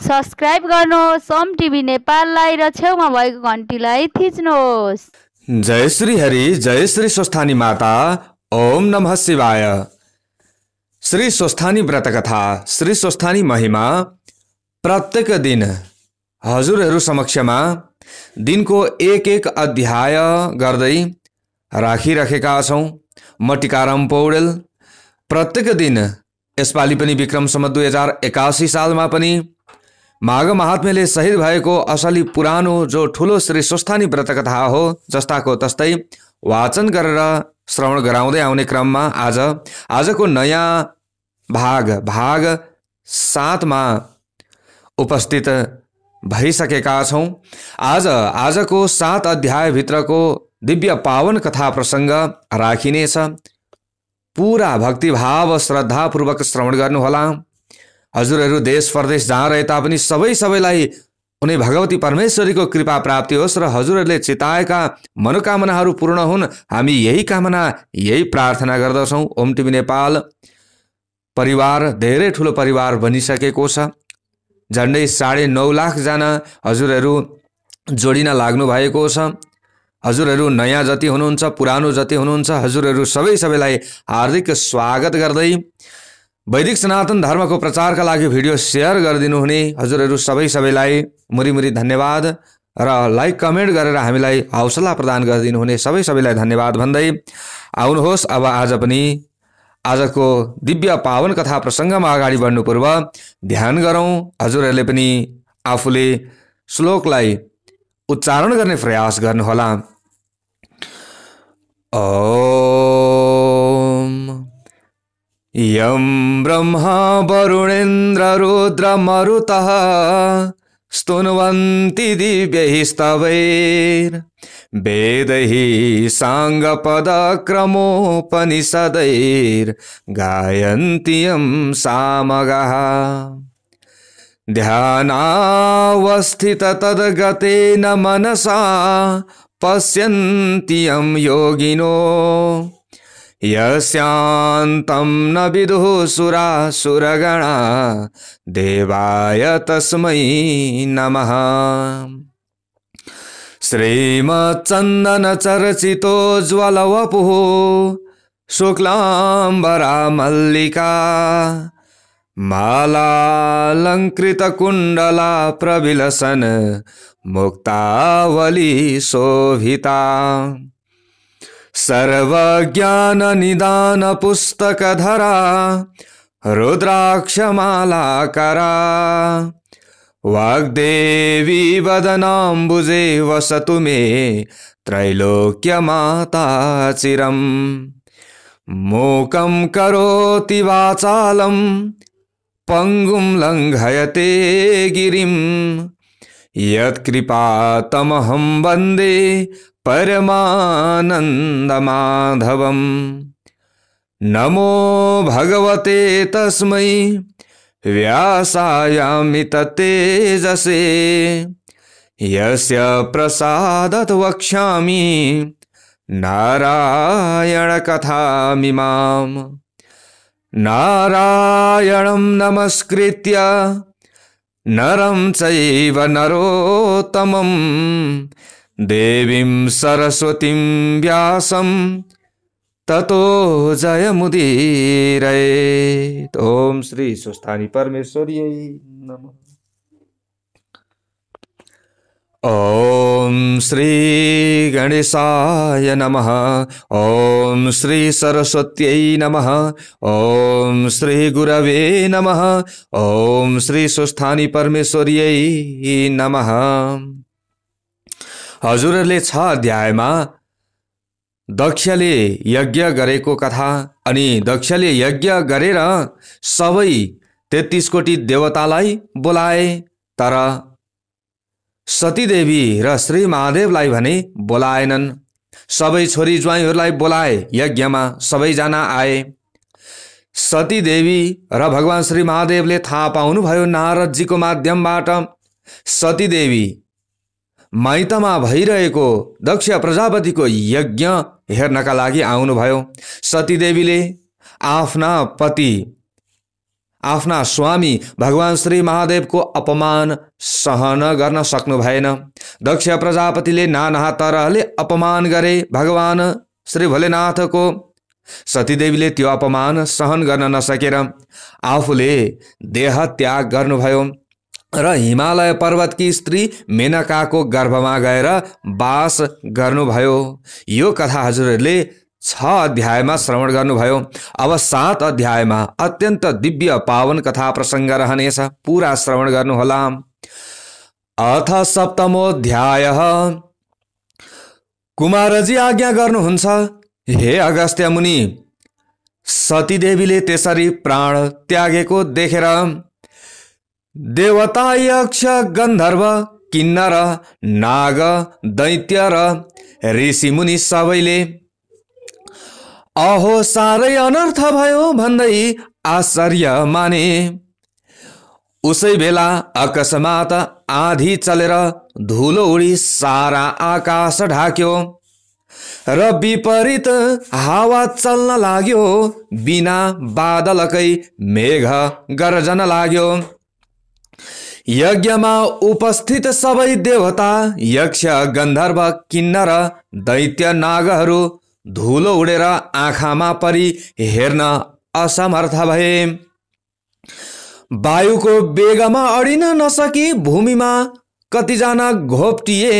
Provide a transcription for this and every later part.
Subscribe गर्नुहोस् Om TV नेपाललाई र छेउमा भएको घण्टीलाई थिच्नुहोस्। जय श्री हरि, जय श्री स्वस्थानी माता, ओम नमः शिवाय। श्री स्वस्थानी व्रत कथा, श्री स्वस्थानी महिमा प्रत्येक दिन हजुरहरू समक्षमा दिनको एक एक अध्याय गर्दै राखिरहेका छौं। म टिकाराम पौडेल। प्रत्येक दिन यसपालि पनि विक्रम सम्वत 2081 सालमा पनि माघ महात्म्यले शहीद भएको असली पुरानो जो ठुलो श्री स्वस्थानी व्रत कथा हो जस्ताको तस्तै वाचन गरेर श्रवण गराउँदै आउने क्रममा आजको नयाँ भाग 7 मा उपस्थित भइसकेका छौं। आजको 7 अध्याय भित्रको दिव्य पावन कथा प्रसंग राखिनेछ। पूरा भक्तिभाव श्रद्धापूर्वक श्रवण गर्नुहोला। हजुरहरू देश परदेश जहाँ रहे तापनि सबैलाई उनी भगवती परमेश्वरीको कृपा प्राप्ति होस् र हजुरहरूले चिताएका मनोकामनाहरू पूर्ण हुन्। हामी यही कामना, यही प्रार्थना गर्दछौं। ओम टिभी नेपाल परिवार धेरै ठुलो परिवार बनिसकेको छ। झन्डै 9.5 लाख जना हजुरहरू जोडिन लाग्नु भएको छ। हजुरहरू नयाँ जति हुनुहुन्छ, पुरानो जति हुनुहुन्छ, हजुरहरू सबैलाई हार्दिक स्वागत गर्दै वैदिक सनातन धर्मको प्रचारका लागि भिडियो शेयर गरिदिनु हुने हजुरहरू सबैलाई मुरी धन्यवाद र लाइक कमेन्ट गरेर हामीलाई हौसला प्रदान गरिदिनु हुने सबैलाई धन्यवाद भन्दै आउनुहोस्। अब आज पनि आजको दिव्य पावन कथा प्रसंगमा अगाडि बढ्नु पूर्व ध्यान गरौं। हजुरहरूले पनि आफूले श्लोकलाई उच्चारण गर्ने प्रयास गर्नुहोला। ओम यं ब्रह्मा वरुणेन्द्र रुद्र मरुतः स्तुन्वन्ति दिव्यैस्तवैर् वेदैः साङ्गपदक्रमोपनिषदैर् गायन्ति यं सामगाः ध्यानावस्थित तद्गतेन मनसा पश्यन्ति यं योगिनो यस्यान्तं न विदुः सुरासुरगणा देवाय तस्मै नमः। श्रीमच्चन्दनचर्चितोज्ज्वलवपुः शुक्लाम्बरा मल्लिका मालालङ्कृतकुण्डला प्रविलसन मुक्तावली शोभिता सर्वज्ञाननिदान पुस्तकधरा रुद्राक्षमालाकरा वाग्देवी वदनाम्बुजे वसतु मे त्रैलोक्यमाता चिरम् मूकं करोति वाचालं पंगुं लंघयते गिरिं यत्कृपातमहं वन्दे परमानन्दमाधवम्। नमो भगवते तस्मै व्यासायामिततेजसे यस्य प्रसादात् वक्ष्यामि नारायणकथामिमाम्। नारायणं नमस्कृत्य नरं चैव नरोत्तमं देवीं सरस्वतीं व्यासं ततो जयमुदीरयेत्। ओम श्री स्वस्थानी परमेश्वर्यै नमः। ओम श्री गणेशाय नमः। ओम श्री सरस्वत्यै नमः। ओम श्री गुरवे नमः। ओम श्री स्वस्थानी परमेश्वर्यै नमः। हजुरहरूले 6 अध्यायमा दक्षले यज्ञ गरेको कथा अनि दक्षले यज्ञ गरेर सबै 33 कोटी देवतालाई बोलाए, तर सतीदेवी र श्री महादेवलाई भने बोलाएनन्। सबै छोरी ज्वाइँहरूलाई बोलाए, यज्ञमा सबैजना आए। सतीदेवी र भगवान श्री महादेवले थाहा पाउनुभयो नारदजीको माध्यमबाट सतीदेवी माइतमा भइरहेको दक्ष प्रजापतिको यज्ञ हेर्नका लागि आउनुभयो। सतीदेवीले आफ्ना स्वामी भगवान श्री महादेवको अपमान सहन गर्न सक्नु भएन। दक्ष प्रजापतिले नाना तरहले अपमान गरे भगवान श्री भोलेनाथको। सतीदेवीले त्यो अपमान सहन गर्न नसकेर आफूले देह त्याग गर्नुभयो र हिमालय पर्वतकी स्त्री मेनकाको गर्भमा गएर वास गर्नुभयो। यो कथा हजुरहरूले 6 अध्यायमा श्रवण गर्नुभयो। अब 7 अध्यायमा अत्यन्त दिव्य पावन कथा प्रसङ्ग रहनेछ, पूरा श्रवण गर्नुहोला। अथ सप्तमोऽध्यायः। कुमारजी आज्ञा गर्नुहुन्छ, हे अगस्त्य मुनि। सतीदेवीले त्यसरी प्राण त्यागेको देखेर देवता, यक्ष, गन्धर्व, किन्नर, नाग, दैत्य र ऋषि मुनि सबैले अहो साह्रै अनर्थ भयो भन्दै आश्चर्य माने। उसै बेला अकस्मात आँधी चलेर धुलो उडी सारा आकाश ढाक्यो र विपरीत हावा चल्न लाग्यो। बिना बादलकै मेघ गर्जन लाग्यो। यज्ञमा उपस्थित सबै देवता, यक्ष, गन्धर्व, किन्नर, दैत्य, नागहरू धुलो उडेर आँखामा परी हेर्न असमर्थ भए। वायुको वेगमा अडिन नसकी भूमिमा कतिजना घोप्टिए।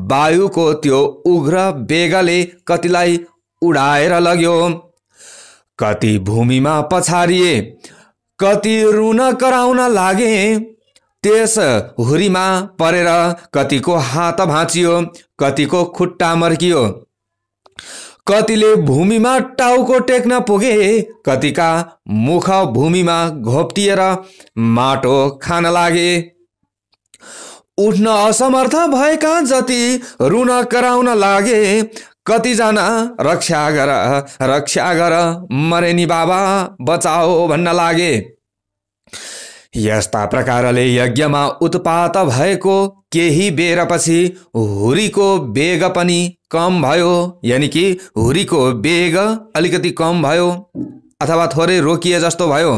वायुको त्यो उग्र वेगले कतिलाई उडाएर लग्यो। कति भूमिमा पछारिए, कति रुन कराउन लागे। त्यस हुरीमा परेर कतिको हात भाँचियो, कतिको खुट्टा मर्कियो। कतिले भूमिमा टाउको टेक्न पुगे, कतिका मुख भूमिमा घोप्टिएर माटो खान लागे। उठ्न असमर्थ भएका जति रुन कराउन लागे। कतिजना रक्षा गर मरे नि बाबा बचाओ भन्न लागे। यस्ता प्रकारले यज्ञमा उत्पात भएको केही बेरपछि हुरीको वेग पनि कम भयो। यानि कि हुरीको वेग अलिकति कम भयो अथवा थोरै रोकिए जस्तो भयो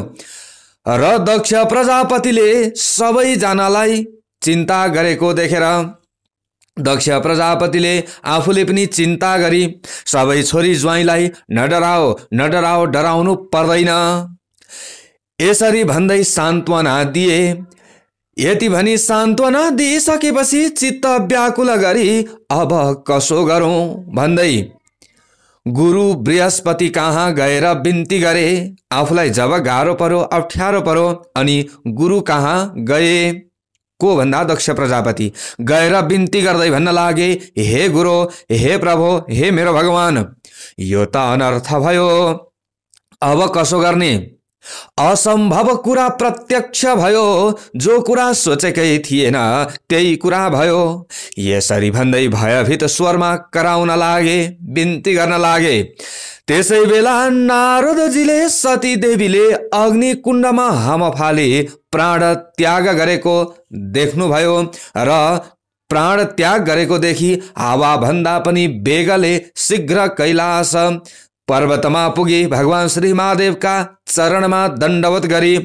र दक्ष प्रजापतिले सबैजनालाई चिन्ता गरेको देखेर दक्ष प्रजापतिले आफूले पनि चिन्ता गरी सबै छोरी ज्वाइँलाई न डराओ डराउनु पर्दैन यसरी भन्दै सान्त्वना दिए। यति भनी सान्त्वना दिइसकेपछि चित्त व्याकुल गरी अब कसो गरौँ भन्दै गुरु बृहस्पति कहाँ गएर बिन्ती गरे। आफूलाई जब गाह्रो पर्यो, अप्ठ्यारो पर्यो अनि गुरु कहाँ गए। को भन्दा दक्ष प्रजापति गएर बिन्ती गर्दै भन्न लागे, हे गुरु, हे प्रभु, हे मेरो भगवान, यो त अनर्थ भयो, अब कसो गर्ने। असम्भव कुरा प्रत्यक्ष भयो, जो कुरा सोचेकै थिएन त्यही कुरा भयो। यसरी भन्दै भयभीत स्वरमा कराउन लागे, बिन्ती गर्न लागे। त्यसै बेला नारदजीले सती देवीले अग्नि कुण्डमा हाम फाली प्राण त्याग गरेको देख्नुभयो र प्राण त्याग गरेको देखि हावा भन्दा पनि बेगले शीघ्र कैलाश पर्वतमा पुगी भगवान श्री महादेवका चरणमा दण्डवत गरी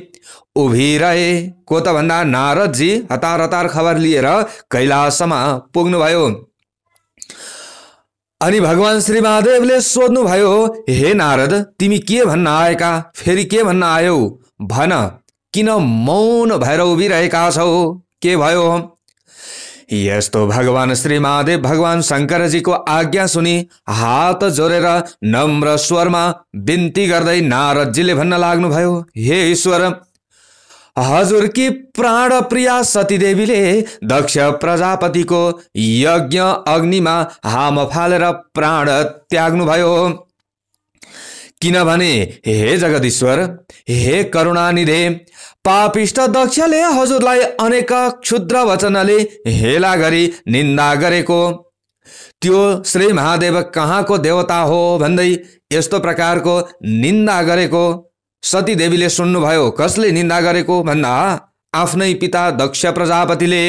उभिरहे। को त भन्दा नारदजी हतार खबर लिएर कैलाशमा पुग्नुभयो। अनि भगवान श्री महादेवले सोध्नुभयो, हे नारद, तिमी के भन्न आएका, फेरि के भन्न आयौ, भन, किन मौन भएर उभिरहेका छौ, के भयो। यस्तो भगवान श्री महादेव भगवान शङ्करजीको आज्ञा सुनि हात जोडेर नम्र स्वरमा बिन्ती गर्दै नारदजीले भन्न लाग्नुभयो, हे ईश्वर, हजुरकी प्राण प्रिया सतीदेवीले दक्ष प्रजापतिको यज्ञ अग्निमा हाम फालेर प्राण त्याग्नुभयो। किनभने हे जगदीश्वर, हे करुणानिधे, पापिष्ट दक्षले हजुरलाई अनेक क्षुद्र वचनले हेला गरी निन्दा गरेको, त्यो श्री महादेव कहाँको देवता हो भन्दै यस्तो प्रकारको निन्दा गरेको सतीदेवीले सुन्नुभयो। कसले निन्दा गरेको भन्दा आफ्नै पिता दक्ष प्रजापतिले।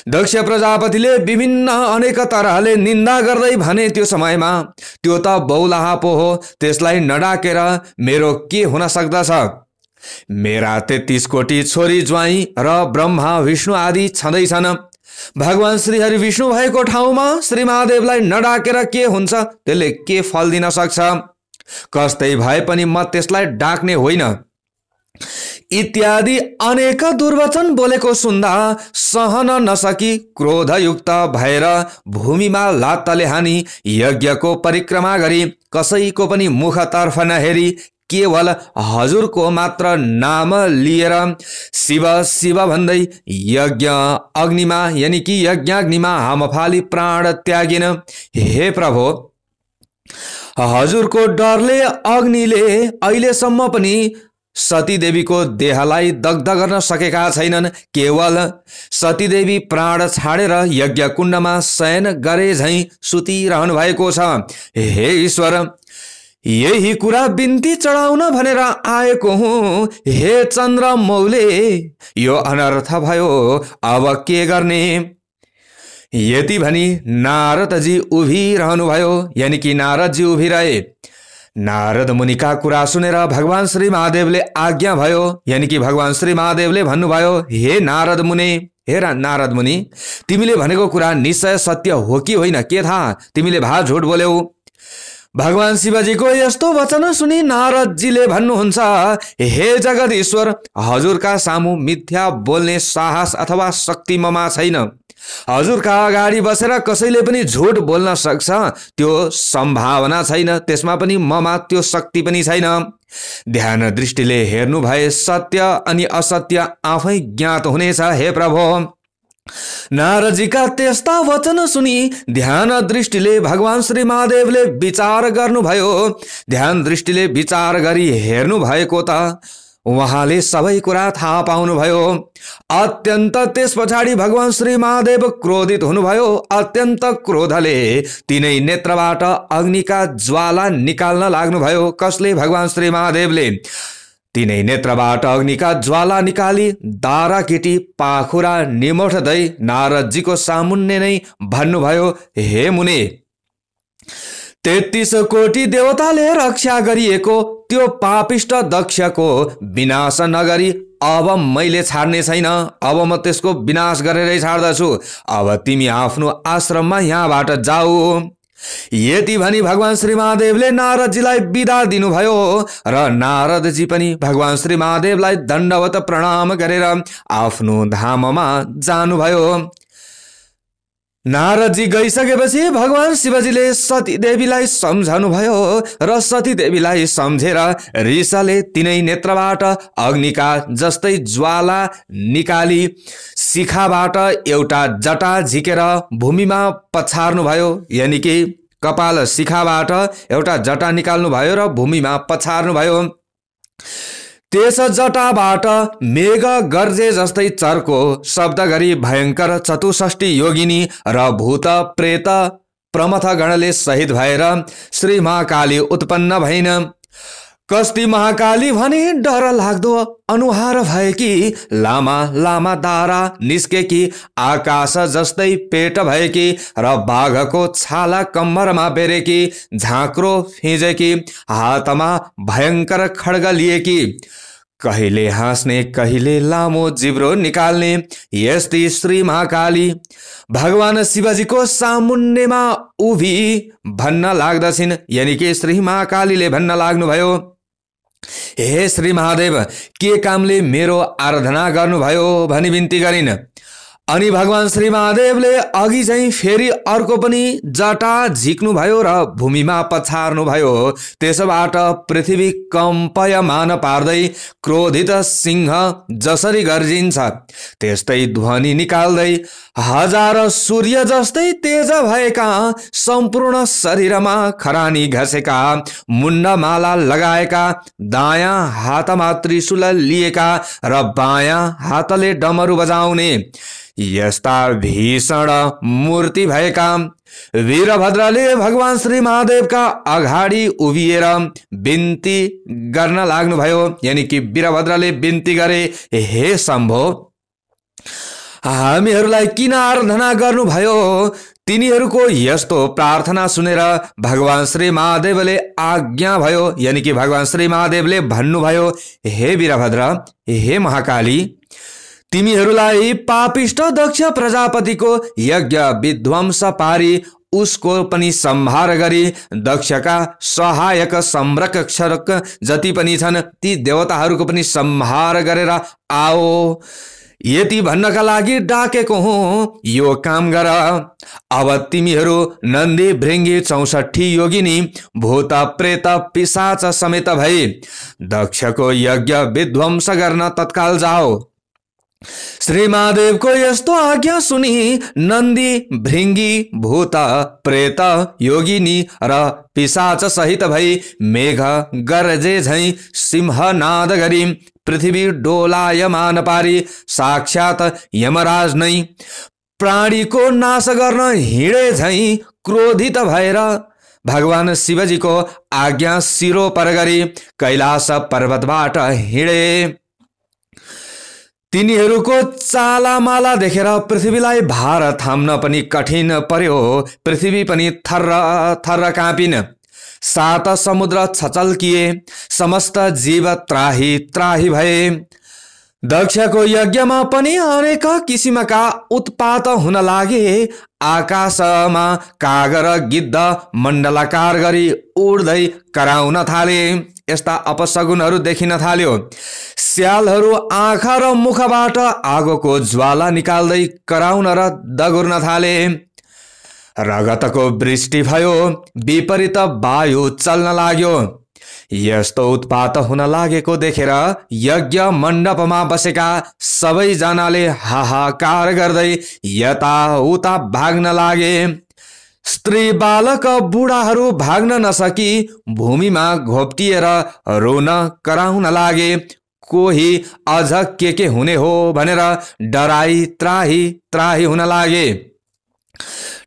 दक्ष प्रजापतिले विभिन्न अनेक तरहले निन्दा गर्दै भने त्यो समयमा, त्यो त बौलाहा पो हो, त्यसलाई नडाकेर मेरो के हुन सक्दछ? मेरा 33 कोटी छोरी ज्वाइँ र ब्रह्मा विष्णु आदि छँदैछन्। भगवान श्रीहरि विष्णु भएको ठाउँमा श्री महादेवलाई नडाकेर के हुन्छ? त्यसले के फल दिन सक्छ? कस्तै भए पनि म त्यसलाई डाक्ने होइन। इत्यादि अनेक दुर्वचन बोलेको सुन्दा सहन नसकी क्रोधयुक्त भएर भूमिमा लात्ताले हानी यज्ञको परिक्रमा गरी कसैको पनि मुखतर्फ नहेरी केवल हजुरको मात्र नाम लिएर शिव शिव भन्दै यज्ञ अग्निमा यानी कि यज्ञाग्निमा हामफाली प्राण त्यागिन। हे प्रभु, हजुरको डरले अग्निले अहिलेसम्म पनि सतीदेवीको देहलाई दग्ध गर्न सकेका छैनन्। केवल सतीदेवी प्राण छाडेर यज्ञ कुण्डमा शयन गरे झैं सुतिरहनु भएको छ। हे ईश्वर, यही कुरा बिन्ती चढाउन भनेर आएको हुँ। हे चन्द्र मौले, यो अनर्थ भयो, अब के गर्ने? यति भनी नारदजी उभिरहनु भयो, यानी कि नारदजी उभिरहे। नारद मुनिका कुरा सुनेर भगवान श्री महादेवले आज्ञा भयो, यानी कि भगवान श्री महादेवले भन्नुभयो, हे नारद मुनि, हे नारद मुनि, तिमीले भनेको कुरा निश्चय सत्य हो कि होइन के थाहा? तिमीले भा झुट बोल्यौ। भगवान शिवजीको यस्तो वचन सुनि नारदजीले भन्नुहुन्छ, हे जगदीश्वर, हजुरका सामु मिथ्या बोल्ने साहस अथवा शक्ति ममा छैन। हजुरका अगाडि बसेर कसैले पनि झुट बोल्न सक्छ त्यो सम्भावना छैन, त्यसमा पनि ममा त्यो शक्ति पनि छैन। ध्यान दृष्टिले हेर्नु भए सत्य अनि असत्य आफै ज्ञात हुनेछ। हे प्रभु, नारदजीका त्यस्ता वचन सुनि ध्यान दृष्टिले भगवान श्री महादेवले विचार गर्नुभयो। ध्यान दृष्टिले विचार गरी हेर्नु भएको त उहाँले सबै कुरा थाहा पाउनुभयो। अत्यन्त त्यस पछाडि भगवान श्री महादेव क्रोधित हुनुभयो। अत्यन्त क्रोधले तिनै नेत्रबाट अग्निका ज्वाला निकाल्न लाग्नुभयो। कसले? भगवान श्री महादेवले। तिनै नेत्रबाट अग्निका ज्वाला निकाली दारा केटी पाखुरा निमोठदै नारदजीको सामुन्ने नै भन्नुभयो, हे मुने, 33 कोटी देवताले रक्षा गरिएको त्यो पापिष्ट दक्षको विनाश नगरी अब मैले छाड्ने छैन। अब म त्यसको विनाश गरेरै छाड्दछु। अब तिमी आफ्नो आश्रममा यहाँबाट जाऊ। यति भनी भगवान श्री महादेवले नारदजीलाई बिदा दिनुभयो र नारदजी पनि भगवान श्री महादेवलाई दण्डवत प्रणाम गरेर आफ्नो धाममा जानुभयो। नारदजी गइसकेपछि भगवान शिवजीले सतीदेवीलाई सम्झाउनुभयो र सतीदेवीलाई सम्झेर रिसले तिनै नेत्रबाट अग्निका जस्तै ज्वाला निकाली शिखाबाट एउटा जटा झिकेर भूमिमा पछार्नुभयो, यानी कि कपाल शिखाबाट एउटा जटा निकाल्नुभयो र भूमिमा पछार्नुभयो। त्यस जटाबाट मेघ गर्जे जस्तै चर्को शब्द गरी भयंकर 64 योगिनी र भूत प्रेत प्रमथ गणले सहित भएर श्री महाकाली उत्पन्न भइन्। कस्ती महाकाली भने डर लाग्दो अनुहार भएकी, लामा लामा दारा निस्केकी, आकाश जस्तै पेट भएकी र बाघको छाला कम्मरमा बेरेकी, झाँक्रो फिजेकी, हातमा भयंकर खड्ग लिएकी, कहिले हाँस्ने कहिले लामो जिब्रो निकाल्ने यस्ती श्री महाकाली भगवान शिवजीको सामुन्नेमा उभी भन्न लाग्दछिन्। यानी कि श्री महाकालीले भन्न लाग्नुभयो, हे श्री महादेव, के कामले मेरो आराधना गर्नुभयो भनी बिन्ती गरिन्। अनि भगवान श्री महादेवले अघि चाहिँ फेरि अर्को पनि जटा झिक्नुभयो र भूमिमा पछार्नुभयो। त्यसबाट पृथ्वी कम्पयमान पार्दै क्रोधित सिंह जसरी गर्जिन्छ त्यस्तै ध्वनि निकाल्दै हजार सूर्य जस्तै तेज भएका, सम्पूर्ण शरीरमा खरानी घसेका, मुण्डमाला लगाएका, दायाँ हातमा त्रिशूल लिएका र बायाँ हातले डमरू बजाउने यस्ता भीषण मूर्ति भएका वीरभद्रले भगवान श्री महादेवका अगाडि उभिएर बिन्ती गर्न लाग्नुभयो। यानी कि वीरभद्रले बिन्ती गरे, हे शम्भो, हामीहरूलाई किन आराधना गर्नुभयो? तिनीहरूको यस्तो प्रार्थना सुनेर भगवान श्री महादेवले आज्ञा भयो, यानी कि भगवान श्री महादेवले भन्नुभयो, हे वीरभद्र, हे महाकाली, तिमीहरूलाई पापिष्ट दक्ष प्रजापतिको यज्ञ विध्वंस पारी उसको पनि संहार गरी दक्षका सहायक संरक्षक जति पनि छन् ती देवताहरूको पनि संहार गरेर आओ, यति भन्नका लागि डाकेको हुँ। यो काम गर। अब तिमीहरू नन्दी भृङ्गी 64 योगिनी भूत प्रेत पिशाच समेत भई दक्षको यज्ञ विध्वंस गर्न तत्काल जाओ। श्री महादेवको यस्तो आज्ञा सुनि नन्दी भृङ्गी भूत प्रेत योगिनी र पिशाच सहित भई मेघ गरजे झैं सिंहनाद गरी पृथ्वी डोलायमान पारी साक्षात यमराज नै प्राणीको नाश गर्न हिँडे झैं क्रोधित भएर भगवान शिवजीको आज्ञा सिरोपर गरी कैलाश पर्वतबाट हिँडे। तिनीहरूको चालामाला देखेर पृथ्वीलाई भार थाम्न पनि कठिन पर्यो। पृथ्वी पनि थर्र थर्र काँपिन, 7 समुद्र छचल्किए, समस्त जीव त्राही त्राही भए। दक्षको यज्ञमा पनि अनेक किसिमका उत्पात हुन लागे। आकाशमा कागर गिद्ध मण्डलाकार गरी उड्दै कराउन थाले। यस्ता अपशगुनहरू देखिन थाल्यो। स्यालहरू आँखा र मुखबाट आगोको ज्वाला निकाल्दै कराउन र दगुर्न थाले। रगतको वृष्टि भयो, विपरीत वायु चल्न लाग्यो। यस्तो उत्पात हुन लागेको देखेर यज्ञ मण्डपमा बसेका सबैजनाले हाहाकार गर्दै यताउता भाग्न लागे। स्त्री बालक बुढाहरू भाग्न नसकी भूमिमा घोप्टिएर रोन कराउन लागे। कोही अझ के हुने हो भनेर डराई त्राही त्राही हुन लागे।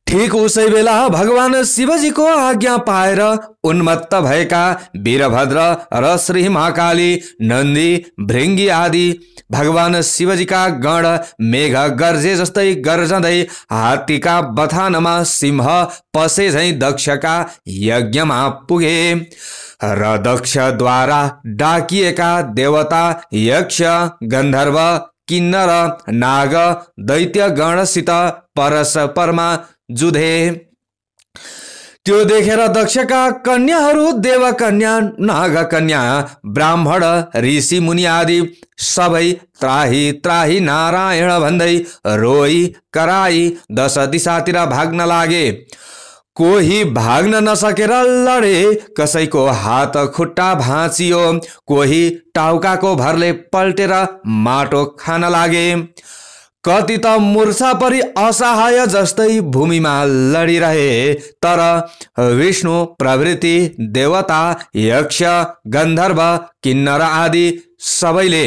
ठीक उसै बेला भगवान शिवजीको आज्ञा पाएर उन्मत्त भएका वीरभद्र र श्री महाकाली नन्दी भृङ्गी आदि भगवान शिवजीका गण मेघ गर्जे जस्तै गर्जँदै हात्तीका बथानमा सिंह पसे झैं दक्षका यज्ञमा पुगे र दक्षद्वारा डाकिएका देवता यक्ष गन्धर्व किन्नर नाग दैत्य गणसित परस्परमा जुधे। त्यो देखेर दक्षका कन्याहरू देवकन्या नागकन्या ब्राह्मण ऋषि मुनि आदि सबै त्राही त्राही नारायण भन्दै रोई कराई 10 दिशातिर भाग्न लागे। कोही भाग्न नसकेर लडे, कसैको हात खुट्टा भाँचियो, कोही टाउकाको भरले पल्टेर माटो खान लागे। कति त मूर्छा परि असहाय जस्तै भूमिमा लडिरहे। तर विष्णु प्रभृति देवता यक्ष गन्धर्व किन्नर आदि सबैले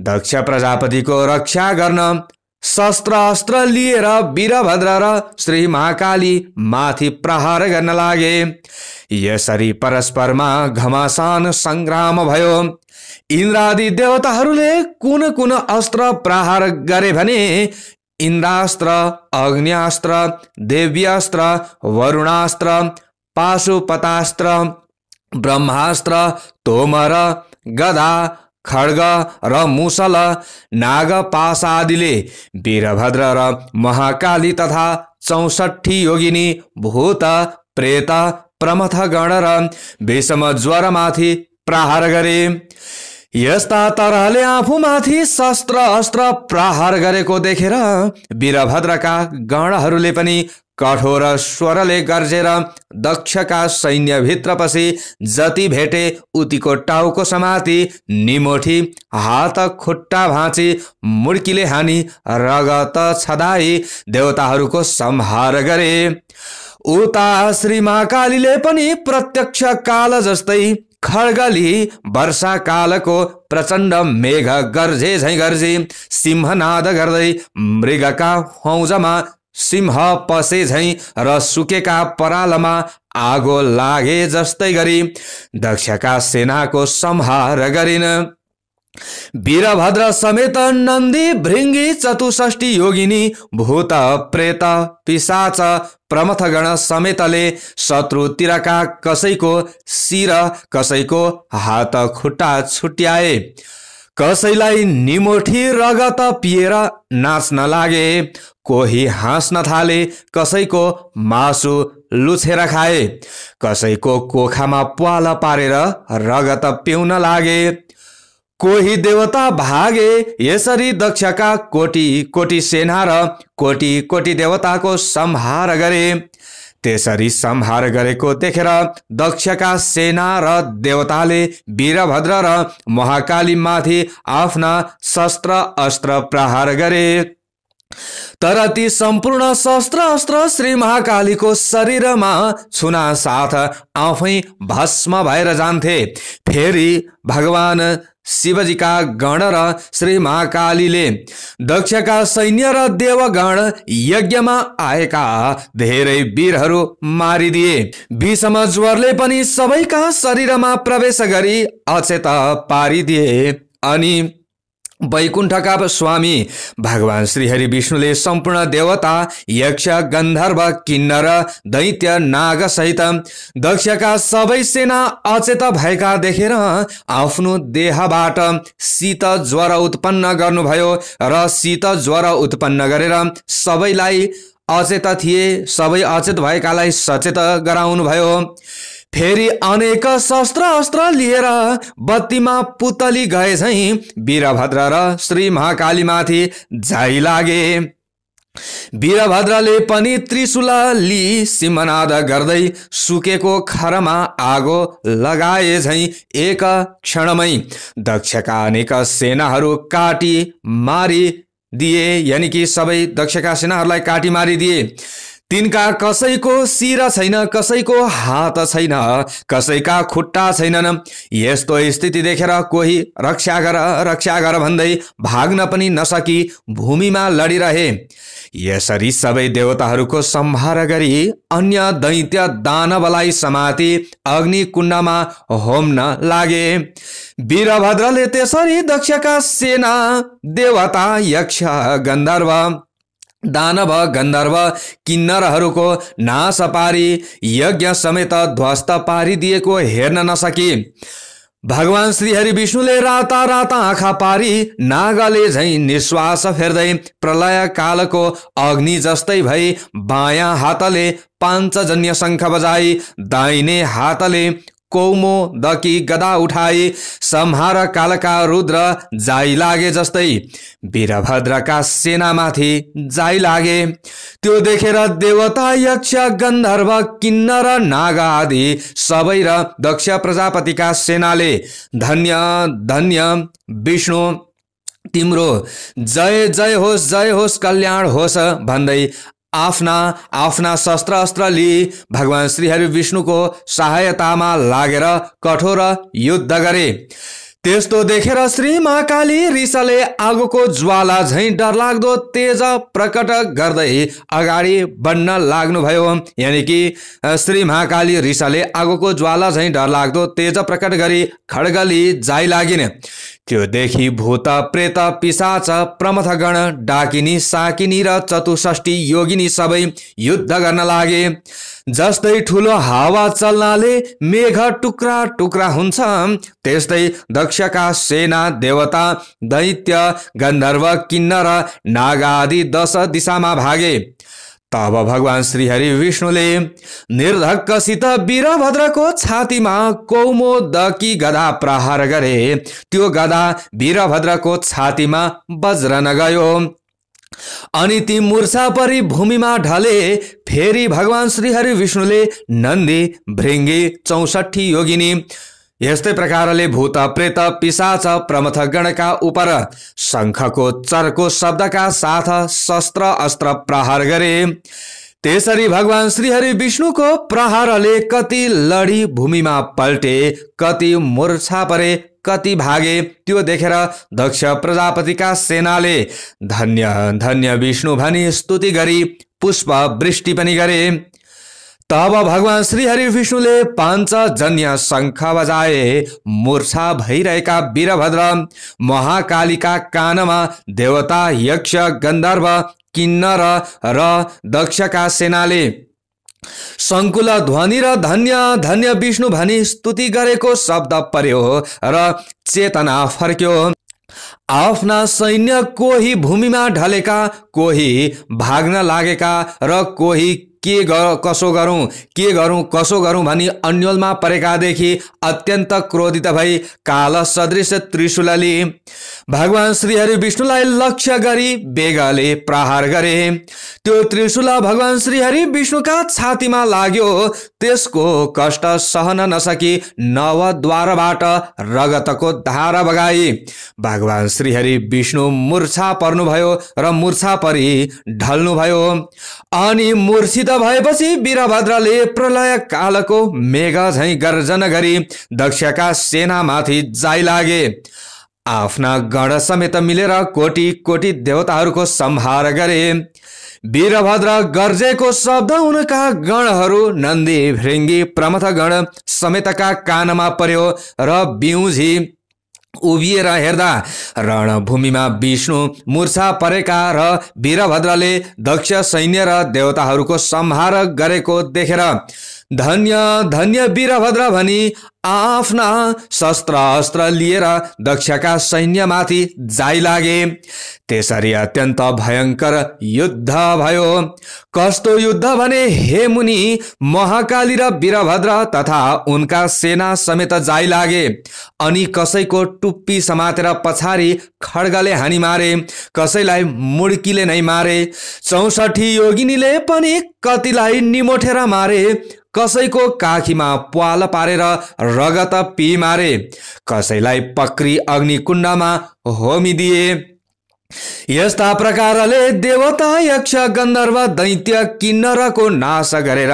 दक्ष प्रजापतिको रक्षा गर्न शस्त्र अस्त्र लिएर वीरभद्र र श्री महाकाली माथि प्रहार गर्न लागे। यसरी परस्परमा घमासान संग्राम भयो। इन्द्रादि देवताहरूले कुन कुन अस्त्र प्रहार गरे भने इन्द्रास्त्र, अग्न्यास्त्र, देव्यास्त्र, वरुणास्त्र, पाशुपतास्त्र, ब्रह्मास्त्र, तोमर, गदा, खड्ग र मुसल, नागपाश आदिले वीरभद्र र महाकाली तथा 64 योगिनी भूत प्रेत प्रमथ गण र विषम ज्वरमाथि प्रहार गरे। यस्ता तरहले आफूमाथि शस्त्र अस्त्र प्रहार गरेको देखेर वीरभद्रका गणहरूले पनि कठोर स्वरले गर्जेर दक्षका सैन्यभित्र पसी जति भेटे उतिको टाउको समाती निमोठी हात खुट्टा भाँची मुड्कीले हानी रगत छदाई देवताहरूको संहार गरे। उता श्री महाकालीले पनि प्रत्यक्ष काल जस्तै खड्गली वर्षा कालको प्रचण्ड मेघ गर्जे झैं गर्जी सिंहनाद गर्दै मृगका हौजमा सिंह पसे झैं र सुकेका परालमा आगो लागे जस्तै गरी दक्षका सेनाको संहार गरिन्। वीरभद्र समेत नन्दी भृङ्गी चतुष्ठी योगिनी भूत प्रेत पिशाच प्रमथगण समेतले शत्रुतिरका कसैको शिर कसैको हात खुट्टा छुट्याए। कसैलाई निमोठी रगत पिएर नाच्न लागे। कोही हाँस्न थाले, कसैको मासु लुछेर खाए। कसैको कोखामा प्वाल पारेर रगत पिउन लागे। कोही देवता भागे। यसरी दक्षका कोटी कोटी सेना र कोटी कोटी देवताको संहार गरे। त्यसरी संहार गरेको देखेर दक्षका सेना र देवताले वीरभद्र र महाकाली माथि आफ्ना शस्त्र अस्त्र प्रहार गरे। तर ती सम्पूर्ण शस्त्र अस्त्र श्री महाकालीको शरीरमा छुना साथ आफै भस्म भएर जान्थे। फेरि भगवान शिवजीका गण र श्री महाकालीले दक्षका सैन्य र देवगण यज्ञमा आएका धेरै वीरहरू मारिदिए। विषम ज्वरले पनि सबैका शरीरमा प्रवेश गरी अचेत पारिदिए। अनि वैकुण्ठका स्वामी भगवान श्रीहरि विष्णुले सम्पूर्ण देवता यक्ष गन्धर्व किन्नर दैत्य नाग सहित दक्षका सबै सेना अचेत भएका देखेर आफ्नो देहबाट शीत ज्वर उत्पन्न गर्नुभयो र शीत ज्वर उत्पन्न गरेर सबैलाई अचेत थिए सबै अचेत भएकालाई सचेत गराउनु भयो। फेरि अनेक शस्त्र अस्त्र लिएर बत्तीमा पुतली गए झैं वीरभद्र र श्री महाकालीमाथि जाइ लागे। वीरभद्रले पनि त्रिशूल लिई सिंहनाद गर्दै सुकेको खरमा आगो लगाए झैं एक क्षणमै दक्षका अनेक सेनाहरू काटी मारी दिए। यानी कि सबै दक्षका सेनाहरूलाई काटी मारिदिए। तिनका कसैको शिर छैन, कसैको हात छैन, कसैका खुट्टा छैनन्। यस्तो स्थिति देखेर कोही रक्षा गर भन्दै भाग्न पनि नसकी भूमिमा लडिरहे। यसरी सबै देवताहरूको संहार गरी अन्य दैत्य दानवलाई समाति अग्नि कुण्डमा होम्न लागे। वीरभद्रले त्यसरी दक्षका सेना देवता यक्ष गन्धर्व दानव गन्धर्व किन्नरहरूको नाश पारी यज्ञ समेत ध्वस्त पारिदिएको हेर्न नसकी भगवान श्रीहरि विष्णुले राता राता आँखा पारी नागले झैं निश्वास फेर्दै प्रलय कालको अग्नि जस्तै भई बायाँ हातले पाञ्चजन्य शङ्ख बजाई दाहिने हातले कौमोदकी गदा उठाई संहार कालका रुद्र जाइ लागे जस्तै वीरभद्रका सेनामाथि जाइ लागे। त्यो देखेर देवता यक्ष गन्धर्व किन्नर नाग आदि सबै र दक्ष प्रजापतिका सेनाले धन्य धन्य विष्णु तिम्रो जय जय होस् कल्याण होस् भन्दै आफ्ना शस्त्र अस्त्र लिई भगवान श्रीहरि विष्णुको सहायतामा लागेर कठोर युद्ध गरे। त्यस्तो देखेर श्री महाकाली रिसले आगोको ज्वाला झैं डरलाग्दो तेज प्रकट गर्दै अगाडि बढ्न लाग्नुभयो। यानी कि श्री महाकाली रिसले आगोको ज्वाला झैं डरलाग्दो तेज प्रकट गरी खड्गली जाइ लागिन्। त्यो देखि भूत प्रेत पिशाच प्रमथगण डाकिनी साकिनी र चतुष्ठी योगिनी सबै युद्ध गर्न लागे। जस्तै ठुलो हावा चल्नाले मेघ टुक्रा टुक्रा हुन्छ त्यस्तै दक्षका सेना देवता दैत्य गन्धर्व किन्नर नाग आदि 10 दिशामा भागे। तब भगवान श्रीहरि विष्णुले निर्धक्कसित वीरभद्रको छातीमा कौमोदकी गदा प्रहार गरे। त्यो गदा वीरभद्रको छातीमा बज्रन गयो अनि ती मूर्छा परी भूमिमा ढले। फेरि भगवान श्रीहरि विष्णुले नन्दी भृङ्गी 64 योगिनी यस्तै प्रकारले भूत प्रेत पिशाच प्रमथ गणका उपर शङ्खको चर्को शब्दका साथ शस्त्र अस्त्र प्रहार गरे। त्यसरी भगवान श्रीहरि विष्णुको प्रहारले कति लडी भूमिमा पल्टे, कति मूर्छा परे, कति भागे। त्यो देखेर दक्ष प्रजापतिका सेनाले धन्य धन्य विष्णु भनी स्तुति गरी पुष्प वृष्टि पनि गरे। तब भगवान श्रीहरि विष्णुले पाञ्चजन्य शङ्ख बजाए। मूर्छा भइरहेका वीरभद्र महाकालीका कानमा देवता, यक्ष, गन्धर्व, किन्नर र दक्षका सेनाले शङ्कुल ध्वनि र धन्य धन्य विष्णु भनी स्तुति गरेको शब्द पर्यो र चेतना फर्क्यो। आफ्ना सैन्य कोही भूमिमा ढलेका, कोही भाग्न लागेका र कोही कसो गरौँ भनी अन्योलमा परेका देखि अत्यन्त क्रोधित भई काल सदृश त्रिशूल लिए भगवान श्रीहरि विष्णुलाई लक्ष्य गरी बेगले प्रहार गरे। त्यो त्रिशूल भगवान श्रीहरि विष्णुका छातीमा लाग्यो। त्यसको कष्ट सहन नसकी नवद्वारबाट रगतको धारा बगाई भगवान श्रीहरि विष्णु मूर्छा पर्नुभयो र मूर्छा परि ढल्नुभयो। अनि मूर्छित भएपछि वीरभद्रले प्रलय कालको मेघ झैं गर्जन गरी दक्षका सेनामाथि जाइलागे। आफ्ना गण समेत मिलेर कोटी कोटी देवताहरूको संहार गरे। वीरभद्र गर्जेको शब्द उनका गणहरू नन्दी, भृङ्गी, प्रमथ गण समेतका कानमा पर्यो र बिउझी उभिएर हेर्दा रणभूमिमा विष्णु मूर्छा परेका र वीरभद्रले दक्ष सैन्य र देवताहरूको संहार गरेको देखेर धन्य धन्य वीरभद्र भनी आफ्ना शस्त्र अस्त्र लिएर दक्षका सैन्यमाथि जाइलागे। त्यसरी अत्यन्त भयंकर युद्ध भयो। कस्तो युद्ध भने हे मुनि, महाकाली र वीरभद्र तथा उनका सेना समेत जाइलागे। अनि कसैको टुप्पी समातेर पछाडि खड्गले हानी मारे, कसैलाई मुड्कीले नै मारे। 64 योगिनीले पनि कतिलाई निमोठेर मारे। कसैको काखीमा प्वाल पारेर रगत पी मारे, कसैलाई पक्री अग्निकुण्डमा होमिदिए। यस्ता प्रकारले देवता, यक्ष, गन्धर्व, दैत्य, किन्नरको नाश गरेर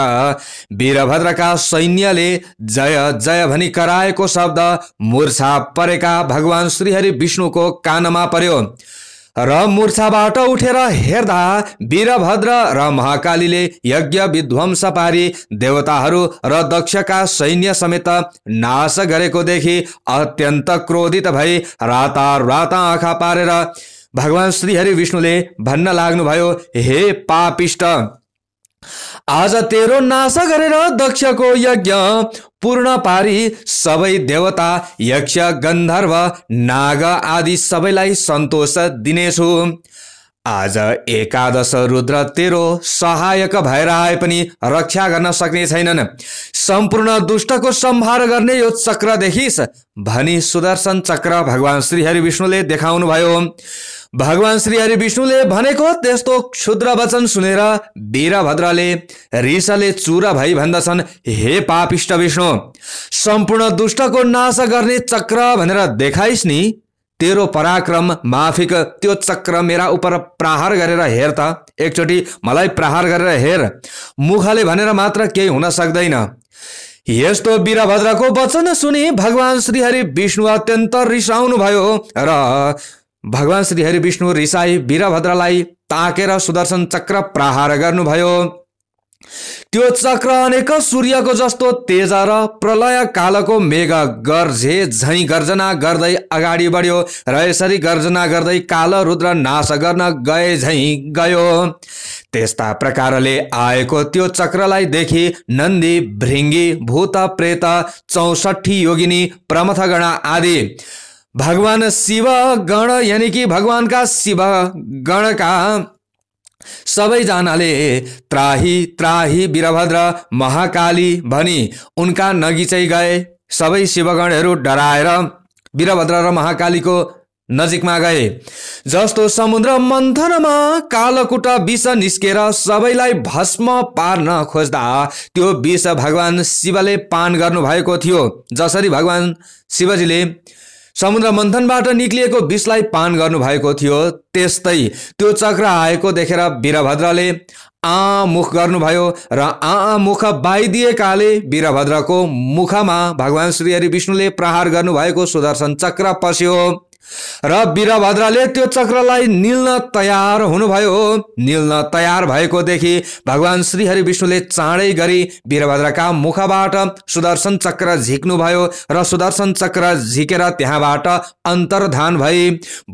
वीरभद्रका सैन्यले जय जय भनी कराएको शब्द मूर्छा परेका भगवान श्रीहरि विष्णुको कानमा पर्यो र मूर्छाबाट उठेर हेर्दा वीरभद्र र महाकालीले यज्ञ विध्वंस पारी देवताहरू र दक्षका सैन्य समेत नाश गरेको देखि अत्यन्त क्रोधित भई राता राता आँखा पारेर भगवान श्रीहरि विष्णुले भन्न लाग्नुभयो, हे पापिष्ट, आज तेरो नाश गरेर दक्षको यज्ञ पूर्ण पारी सबै देवता, यक्ष, गन्धर्व, नाग आदि सबैलाई सन्तोष दिनेछु। आज एकादश रुद्र तेरो सहायक भएर आए पनि रक्षा गर्न सक्ने छैनन्। सम्पूर्ण दुष्टको संहार गर्ने यो चक्र देखिस् भनी सुदर्शन चक्र भगवान श्रीहरि विष्णुले देखाउनु भयो। भगवान श्रीहरि विष्णुले भनेको त्यस्तो क्षुद्र वचन सुनेर वीरभद्रले रिसले चूर भई भन्दछन्, हे पापिष्ट विष्णु, सम्पूर्ण दुष्टको नाश गर्ने चक्र भनेर देखाइस् नि। तेरो पराक्रम माफिक त्यो चक्र मेरा उपर प्रहार गरेर हेर त, एकचोटि मलाई प्रहार गरेर हेर। मुखले भनेर मात्र केही हुन सक्दैन। यस्तो वीरभद्रको वचन सुनि भगवान श्रीहरि विष्णु अत्यन्त रिसाउनु भयो र भगवान श्रीहरि विष्णु रिसाई वीरभद्रलाई ताकेर सुदर्शन चक्र प्रहार गर्नुभयो। त्यो चक्र अनेक सूर्यको जस्तो तेज र प्रलय कालको मेघ गर्जे झैं गर्जना गर्दै अगाडि बढ्यो र यसरी गर्जना गर्दै काल रुद्र नाश गर्न गए झैं गयो। त्यस्ता प्रकारले आएको त्यो चक्रलाई देखि नन्दी, भृङ्गी, भूत, प्रेत, 64 योगिनी, प्रमथगण आदि भगवान शिव गण यानी कि भगवानका शिव गणका सबैजनाले त्राही त्राही वीरभद्र, महाकाली भनी उनका नगिचै गए। सबै शिवगणहरू डराएर वीरभद्र र महाकालीको नजिकमा गए। जस्तो समुद्र मन्थनमा कालकुट विष निस्केर सबैलाई भस्म पार्न खोज्दा त्यो विष भगवान शिवले पान गर्नु भएको थियो। जसरी भगवान शिवजीले समुद्र मन्थनबाट निक्लिएको विषलाई पान गर्नु भएको थियो, त्यस्तै त्यो चक्र आएको देखेर वीरभद्रले मुख गर्नुभयो र मुख बाइदिएकाले वीरभद्रको मुखमा भगवान श्रीहरि विष्णुले प्रहार गर्नुभएको सुदर्शन चक्र पस्यो। र वीरभद्रले त्यो चक्रलाई निल्न तयार हुनुभयो। निल्न तयार भएको देखि भगवान श्रीहरि विष्णुले चाँडै गरी वीरभद्रका मुखबाट सुदर्शन चक्र झिक्नुभयो र सुदर्शन चक्र झिकेर त्यहाँबाट अन्तर्धान भई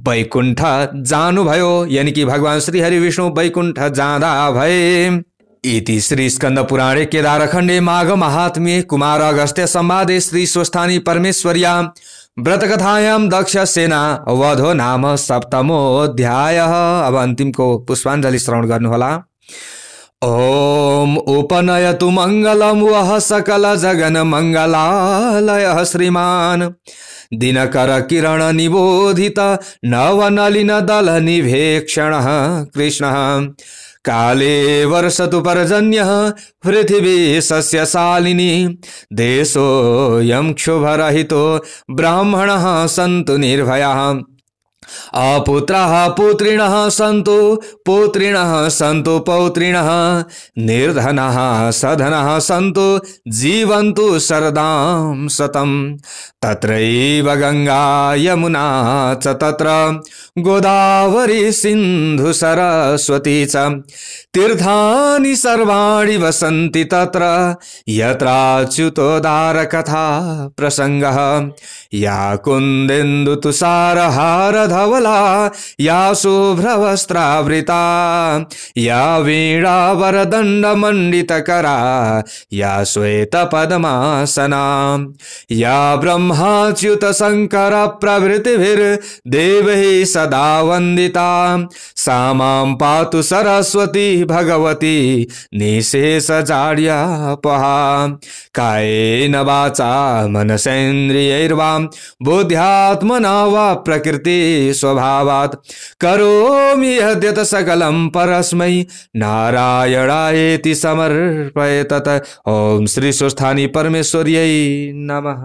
वैकुण्ठ जानुभयो। यानि कि भगवान श्रीहरि विष्णु वैकुण्ठ जाँदा भए। इति श्री स्कंद पुराणे केदारखण्डे माघ महात्म्ये कुमार अगस्त्य संवादे श्री स्वस्थानी परमेश्वर्या व्रतकथायां दक्ष सेना वधो नाम सप्तमोऽध्याय। अब अन्तिमको पुष्पाञ्जलि श्रवण गर्नुहोला। ओम उपनयतु मंगलम वह सकल जगन मंगलालय श्रीमान दिनकर किरण निबोधित नवनलिन दल निभेक्षण कृष्ण काले वर्षतु पर्जन्यः पृथिवी सस्यशालिनी देशोऽयं क्षुभरहितो ब्राह्मणः सन्तु निर्भयाः अपुत्राः पुत्रिणः सन्तु पुत्रिणः सन्तु पौत्रिणः निर्धनाः सधनाः सन्तु जीवन्तु शरदां शतं तत्रैव गंगा यमुना च तत्र गोदावरी सिन्धु सरस्वती च तीर्थानि सर्वाणि वसन्ति तत्र यत्राच्युतोदार कथा प्रसंगः या कुन्देन्दु तुषारहार धवला या शुभ्रवस्त्रावृता या वीणा वरदण्ड मंडितकरा या श्वेत पद्मासना या ब्रह्माच्युत शंकर प्रभृतिभिर्देवैः सदा वन्दिता सा मां पातु सरस्वती भगवती निशेषजाड्यापहा कायेन वाचा मनसेन्द्रियैर्वा बुद्ध्यात्मना वा प्रकृति स्वभावात् करोमि यद्यत् सकलं परस्मै नारायणायेति समर्पये तत्। ओम श्री स्वस्थानी परमेश्वर्यै नमः।